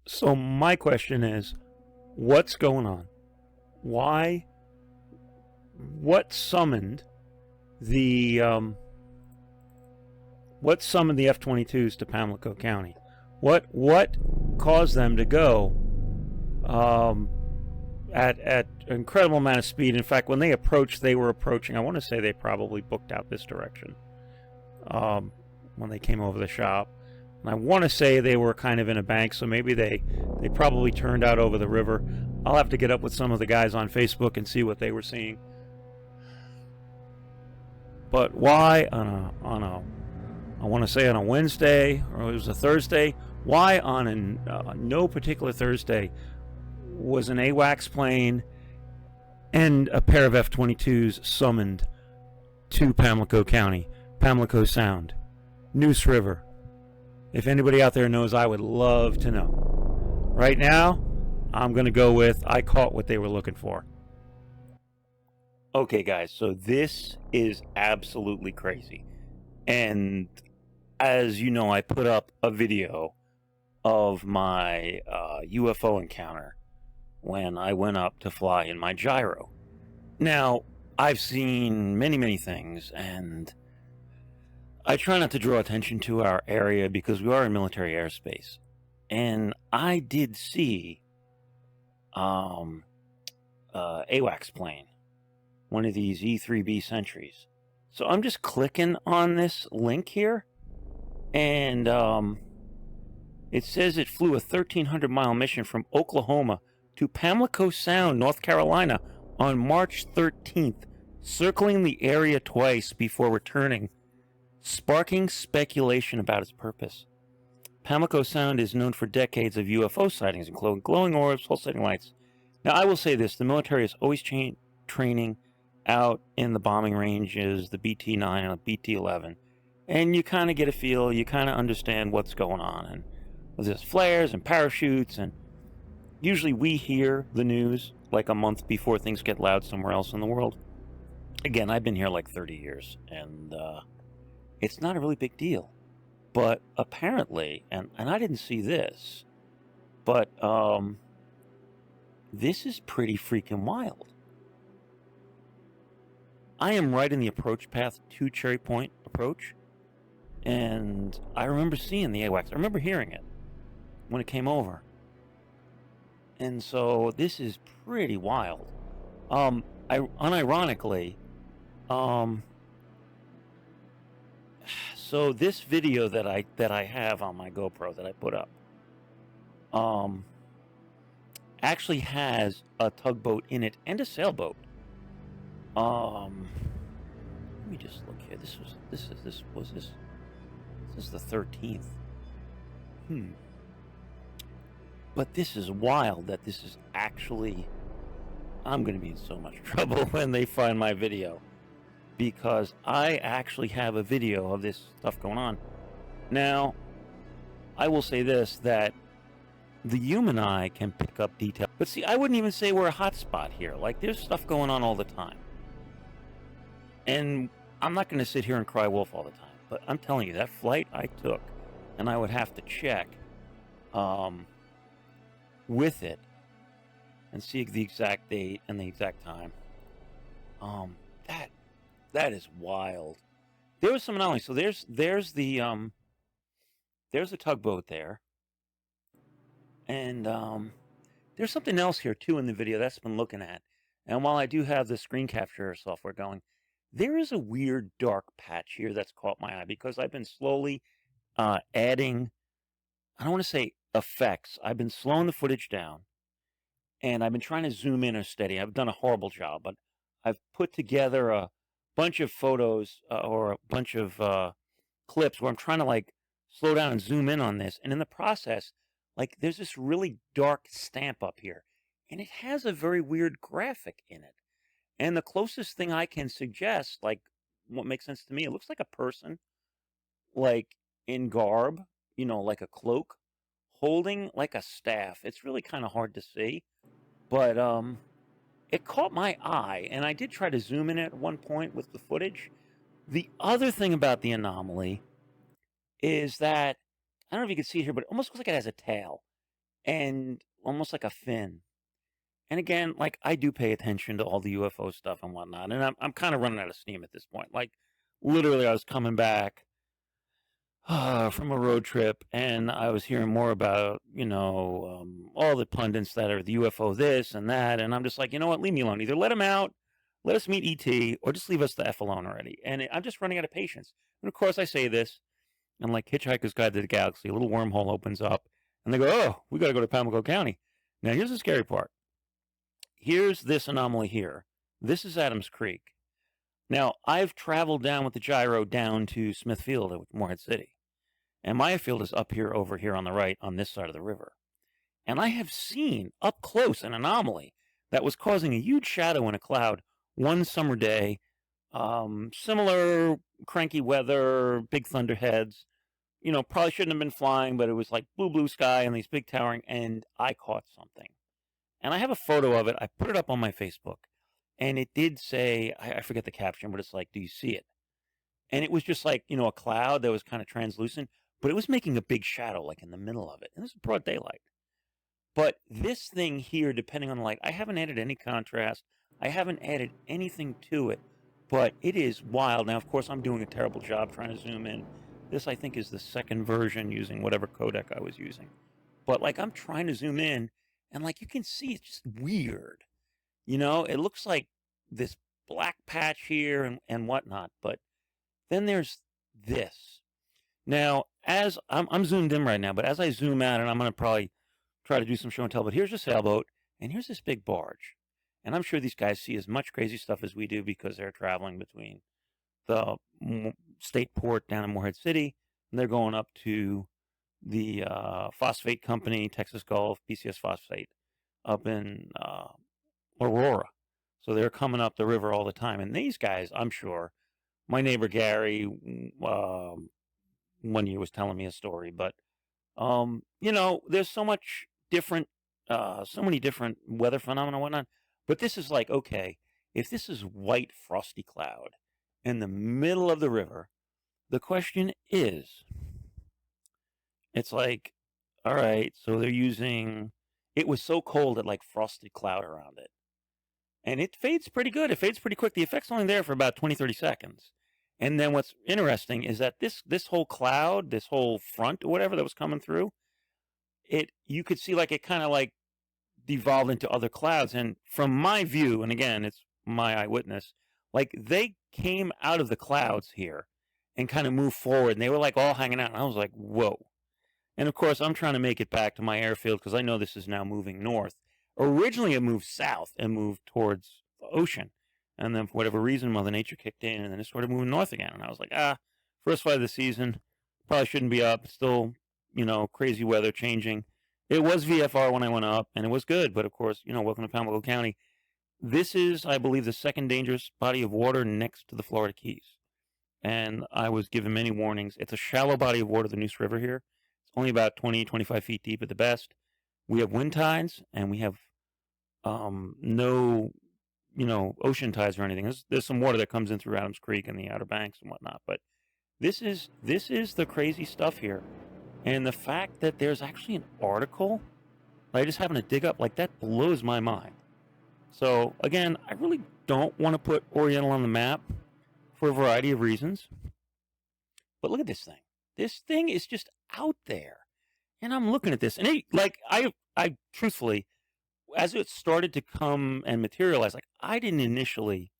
So my question is, what's going on? Why? What summoned the F-22s to Pamlico County? What caused them to go at an incredible amount of speed? In fact, when they approached, they were approaching. I want to say they probably booked out this direction when they came over the shop. And I want to say they were kind of in a bank, so maybe they probably turned out over the river. I'll have to get up with some of the guys on Facebook and see what they were seeing. But why I want to say on a Wednesday, or it was a Thursday, why on no particular Thursday was an AWACS plane and a pair of F-22s summoned to Pamlico County, Pamlico Sound, Neuse River? If anybody out there knows, I would love to know. Right now, I'm going to go with I caught what they were looking for. Okay, guys, so this is absolutely crazy. And as you know, I put up a video of my UFO encounter when I went up to fly in my gyro. Now, I've seen many things, and I try not to draw attention to our area because we are in military airspace. And I did see AWACS plane, one of these E-3B Sentries. So I'm just clicking on this link here, and it says it flew a 1,300-mile mission from Oklahoma to Pamlico Sound, North Carolina on March 13th, circling the area twice before returning, sparking speculation about its purpose. Pamlico Sound is known for decades of UFO sightings, including glowing orbs, pulsating lights. Now, I will say this, the military is always training out in the bombing ranges, the BT-9 and the BT-11, and you kind of get a feel, you kind of understand what's going on, and there's flares and parachutes, and usually we hear the news like a month before things get loud somewhere else in the world. Again, I've been here like 30 years, and it's not a really big deal. But apparently, and I didn't see this, but this is pretty freaking wild. I am right in the approach path to Cherry Point Approach, and I remember seeing the AWACS. I remember hearing it when it came over. And so this is pretty wild. Unironically, so this video that I have on my GoPro that I put up, actually has a tugboat in it and a sailboat. Let me just look here. This is the 13th. But this is wild that this is actually, I'm going to be in so much trouble when they find my video, because I actually have a video of this stuff going on. Now, I will say this, that the human eye can pick up detail. But see, I wouldn't even say we're a hot spot here. Like, there's stuff going on all the time. And I'm not going to sit here and cry wolf all the time. But I'm telling you, that flight I took, and I would have to check with it and see the exact date and the exact time. That is wild. There was some anomalies. So there's the tugboat there, and there's something else here too in the video that's been looking at. And while I do have the screen capture software going, there is a weird dark patch here that's caught my eye because I've been slowly adding, I don't want to say effects. I've been slowing the footage down, and I've been trying to zoom in or steady. I've done a horrible job, but I've put together a bunch of photos or a bunch of clips where I'm trying to like slow down and zoom in on this. And in the process, like there's this really dark stamp up here, and it has a very weird graphic in it. And the closest thing I can suggest, like what makes sense to me, it looks like a person, like in garb, like a cloak, holding like a staff. It's really kind of hard to see, but it caught my eye, and I did try to zoom in at one point with the footage. The other thing about the anomaly is that, I don't know if you can see it here, but it almost looks like it has a tail. and almost like a fin. And again, like I do pay attention to all the UFO stuff and whatnot, and I'm kind of running out of steam at this point. Like literally, I was coming back from a road trip, and I was hearing more about all the pundits that are the UFO this and that, and I'm just like, you know what, leave me alone. Either let him out, let us meet ET, or just leave us the F alone already. And I'm just running out of patience. And of course, I say this, and like Hitchhiker's Guide to the Galaxy, a little wormhole opens up, and they go, oh, we got to go to Pamlico County. Now here's the scary part. Here's this anomaly here. This is Adams Creek. Now, I've traveled down with the gyro down to Smithfield at Morehead City. And my field is up here, over here on the right, on this side of the river. And I have seen up close an anomaly that was causing a huge shadow in a cloud one summer day. Similar cranky weather, big thunderheads. Probably shouldn't have been flying, but it was like blue sky and these big towering, and I caught something. And I have a photo of it. I put it up on my Facebook. And it did say, I forget the caption, but it's like, do you see it? And it was just like, a cloud that was kind of translucent, but it was making a big shadow like in the middle of it. And this is broad daylight. But this thing here, depending on the light, I haven't added any contrast. I haven't added anything to it, but it is wild. Now, of course, I'm doing a terrible job trying to zoom in. This, I think, is the second version using whatever codec I was using. But like, I'm trying to zoom in, and like, you can see it's just weird. It looks like this black patch here and whatnot, but then there's this. Now, as I'm zoomed in right now, but as I zoom out, and I'm going to probably try to do some show and tell, but here's a sailboat, and here's this big barge. And I'm sure these guys see as much crazy stuff as we do because they're traveling between the state port down in Morehead City, and they're going up to the phosphate company, Texas Gulf, PCS Phosphate, up in Aurora. So they're coming up the river all the time. And these guys, I'm sure, my neighbor Gary, one year was telling me a story, but, there's so much different, so many different weather phenomena and whatnot. But this is like, okay, if this is white frosty cloud in the middle of the river, the question is, it's like, all right, so they're using, it was so cold it like frosted cloud around it. And it fades pretty good. It fades pretty quick. The effect's only there for about 20, 30 seconds. And then what's interesting is that this whole cloud, this whole front or whatever that was coming through, you could see like it kind of like devolved into other clouds. And from my view, and again, it's my eyewitness, like they came out of the clouds here and kind of moved forward. And they were like all hanging out. And I was like, whoa. And of course, I'm trying to make it back to my airfield because I know this is now moving north. Originally, it moved south and moved towards the ocean. And then for whatever reason, Mother Nature kicked in and then it started moving north again. And I was like, first flight of the season, probably shouldn't be up. It's still, crazy weather changing. It was VFR when I went up and it was good. But of course, welcome to Pamlico County. This is, I believe, the second dangerous body of water next to the Florida Keys. And I was given many warnings. It's a shallow body of water, the Neuse River here. It's only about 20, 25 feet deep at the best. We have wind tides and we have no, ocean tides or anything. There's some water that comes in through Adams Creek and the Outer Banks and whatnot. But this is the crazy stuff here. And the fact that there's actually an article that I just happened to dig up, like that blows my mind. So again, I really don't want to put Oriental on the map for a variety of reasons. But look at this thing. This thing is just out there. And I'm looking at this, and I truthfully, as it started to come and materialize, like I didn't initially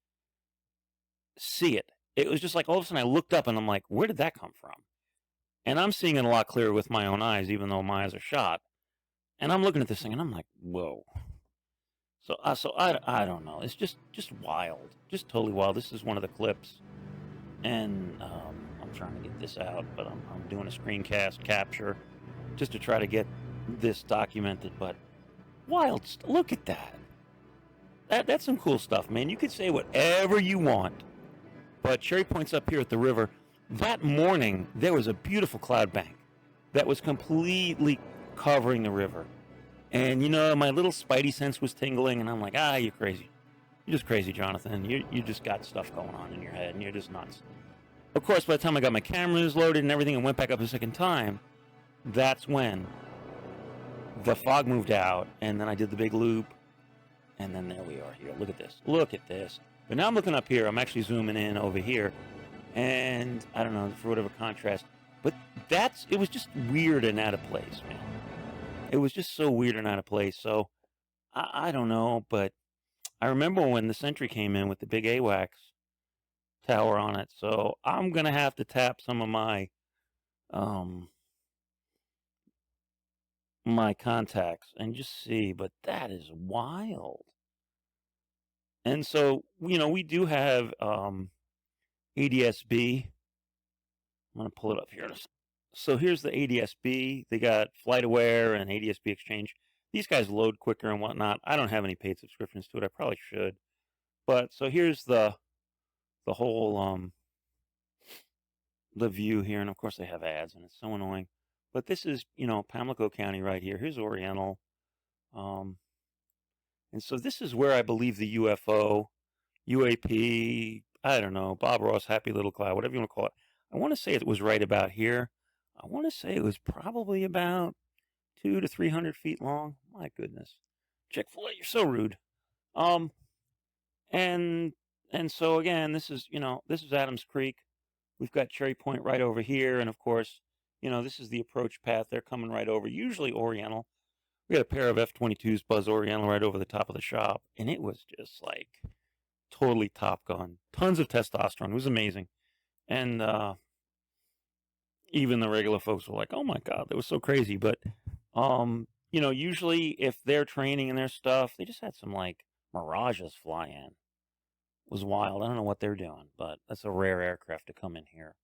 see it. It was just like all of a sudden I looked up and I'm like, where did that come from? And I'm seeing it a lot clearer with my own eyes, even though my eyes are shot. And I'm looking at this thing and I'm like, whoa. So I don't know. It's just wild, just totally wild. This is one of the clips, and I'm trying to get this out, but I'm doing a screencast capture just to try to get this documented. But wild, look at that. That's some cool stuff, man. You could say whatever you want, but Cherry Point's up here at the river. That morning, there was a beautiful cloud bank that was completely covering the river. And, my little spidey sense was tingling, and I'm like, you're crazy. You're just crazy, Jonathan. You just got stuff going on in your head, and you're just nuts. Of course, by the time I got my cameras loaded and everything and went back up a second time, that's when the fog moved out, and then I did the big loop, and then there we are here. Look at this. Look at this. But now I'm looking up here. I'm actually zooming in over here, and I don't know, for whatever contrast. But it was just weird and out of place, man. It was just so weird and out of place. So I don't know, but I remember when the Sentry came in with the big AWACS tower on it. So I'm gonna have to tap some of my my contacts and just see. But that is wild. And so, you know, we do have ADS-B. I'm going to pull it up here. So here's the ADS-B. They got FlightAware and ADS-B Exchange. These guys load quicker and whatnot. I don't have any paid subscriptions to it. I probably should. But so here's the whole the view here, and of course they have ads, and it's so annoying. But this is, you know, Pamlico County right here. Here's Oriental. And so this is where I believe the UFO, UAP, I don't know, Bob Ross, Happy Little Cloud, whatever you want to call it. I want to say it was right about here. I want to say it was probably about 200 to 300 feet long. My goodness. Chick-fil-A, you're so rude. And so again, this is, you know, this is Adams Creek. We've got Cherry Point right over here. And of course, you know, this is the approach path. They're coming right over, usually Oriental. We got a pair of F-22s Buzz Oriental right over the top of the shop. And it was just like totally Top Gun. Tons of testosterone. It was amazing. And even the regular folks were like, oh my God, that was so crazy. But, you know, usually if they're training and their stuff, they just had some like Mirages fly in. It was wild. I don't know what they're doing, but that's a rare aircraft to come in here.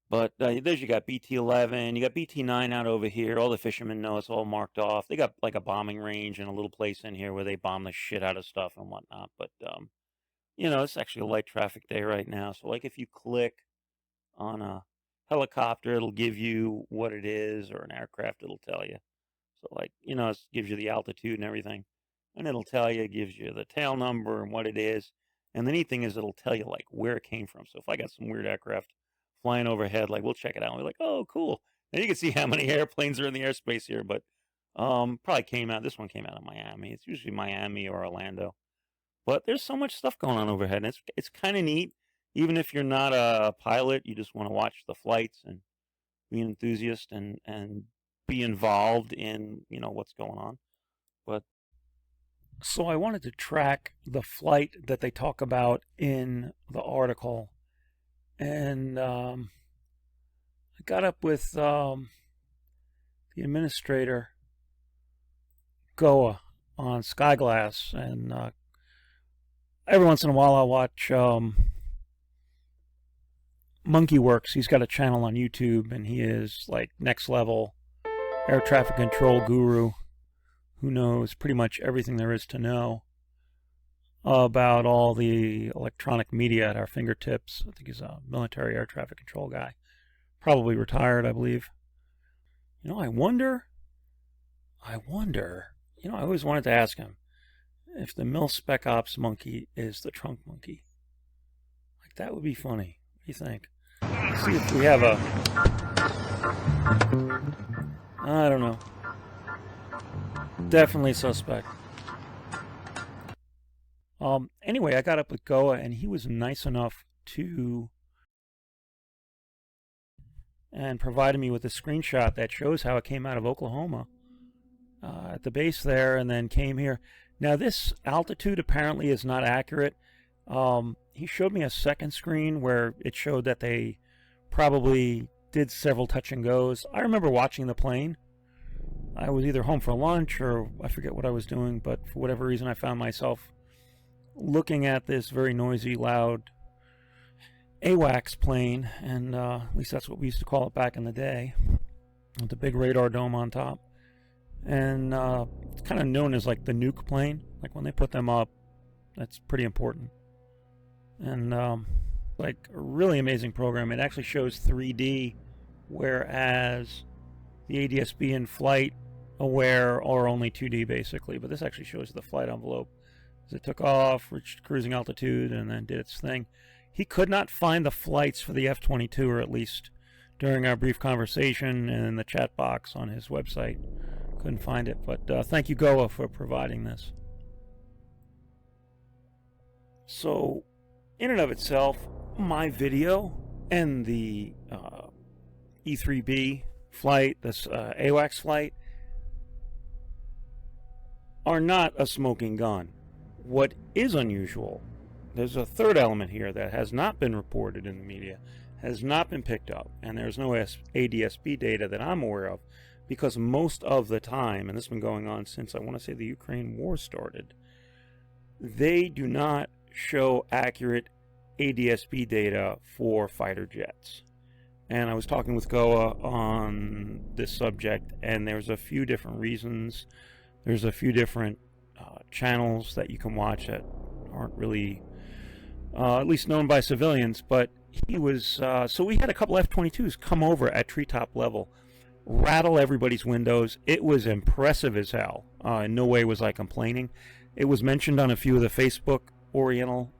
But there's, you got BT-11, you got BT-9 out over here. All the fishermen know it's all marked off. They got like a bombing range and a little place in here where they bomb the shit out of stuff and whatnot. But, you know, it's actually a light traffic day right now. So like if you click on a helicopter, it'll give you what it is, or an aircraft, it'll tell you. So like, you know, it gives you the altitude and everything. And it'll tell you, it gives you the tail number and what it is. And the neat thing is it'll tell you like where it came from. So if I got some weird aircraft flying overhead, like we'll check it out. And we're like, oh, cool. And you can see how many airplanes are in the airspace here. But probably came out, this one came out of Miami. It's usually Miami or Orlando. But there's so much stuff going on overhead. And it's kind of neat. Even if you're not a pilot, you just want to watch the flights and be an enthusiast and be involved in, you know, what's going on. But so I wanted to track the flight that they talk about in the article. And I got up with the administrator, Goa, on Skyglass. And every once in a while I'll watch Monkey Works. He's got a channel on YouTube, and he is like next level air traffic control guru who knows pretty much everything there is to know about all the electronic media at our fingertips. I think he's a military air traffic control guy. Probably retired, I believe. You know, I wonder, you know, I always wanted to ask him if the Mil Spec Ops monkey is the trunk monkey. Like, that would be funny. What do you think? Let's see if we have a... I don't know. Definitely suspect. Anyway, I got up with Goa, and he was nice enough to and provided me with a screenshot that shows how it came out of Oklahoma at the base there, and then came here. Now, this altitude apparently is not accurate. He showed me a second screen where it showed that they probably did several touch and goes. I remember watching the plane. I was either home for lunch or I forget what I was doing, but for whatever reason I found myself looking at this very noisy, loud AWACS plane, and at least that's what we used to call it back in the day, with the big radar dome on top. And it's kind of known as like the nuke plane. Like when they put them up, that's pretty important. And like a really amazing program. It actually shows 3D, whereas the ADS-B in flight aware are only 2D basically. But this actually shows the flight envelope as it took off, reached cruising altitude, and then did its thing. He could not find the flights for the F-22, or at least during our brief conversation and in the chat box on his website. Couldn't find it, but thank you, Goa, for providing this. So, in and of itself, my video and the E3B flight, this AWACS flight, are not a smoking gun. What is unusual, there's a third element here that has not been reported in the media, has not been picked up, and there's no ADS-B data that I'm aware of, because most of the time, and this has been going on since I want to say the Ukraine war started, they do not show accurate ADS-B data for fighter jets. And I was talking with Goa on this subject, and there's a few different reasons. There's a few different channels that you can watch that aren't really at least known by civilians, but he was so we had a couple F-22s come over at treetop level, rattle everybody's windows. It was impressive as hell. In no way was I complaining. It was mentioned on a few of the Facebook Oriental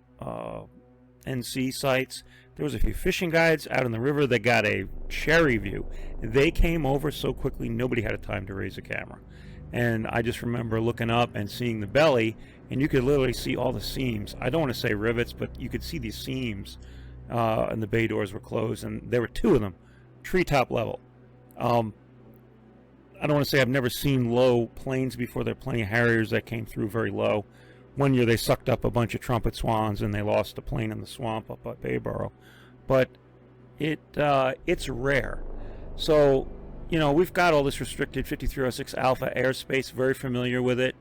NC sites. There was a few fishing guides out in the river that got a cherry view. They came over so quickly nobody had time to raise a camera. And I just remember looking up and seeing the belly, and you could literally see all the seams. I don't want to say rivets, but you could see these seams, and the bay doors were closed, and there were two of them, treetop level. I don't want to say I've never seen low planes before. There are plenty of Harriers that came through very low. One year they sucked up a bunch of trumpet swans and they lost a plane in the swamp up at Bayboro. But it's rare. So, you know, we've got all this restricted 5306 Alpha airspace, very familiar with it.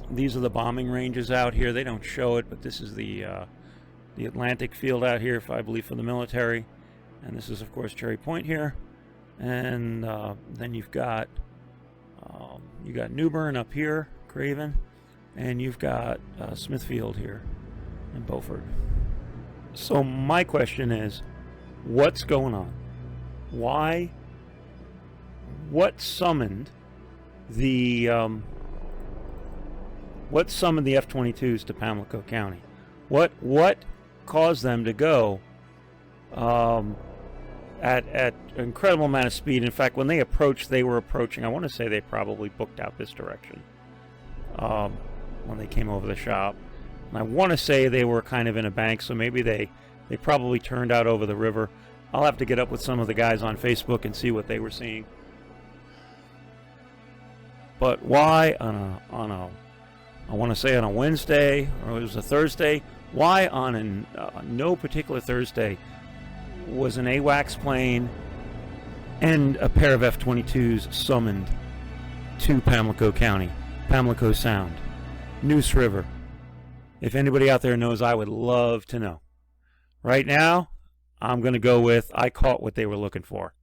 These are the bombing ranges out here. They don't show it, but this is the Atlantic field out here, I believe, for the military. And this is, of course, Cherry Point here. And then you've got Newbern up here, Craven, and you've got Smithfield here in Beaufort. So my question is, what's going on? Why? What summoned the F-22s to Pamlico County? What caused them to go at an incredible amount of speed? In fact, when they approached, they were approaching, I want to say they probably booked out this direction when they came over the shop. And I want to say they were kind of in a bank, so maybe they probably turned out over the river. I'll have to get up with some of the guys on Facebook and see what they were seeing. But why on a I want to say on a Wednesday, or it was a Thursday, why on no particular Thursday was an AWACS plane and a pair of F-22s summoned to Pamlico County, Pamlico Sound, Neuse River? If anybody out there knows, I would love to know. Right now, I'm going to go with I caught what they were looking for.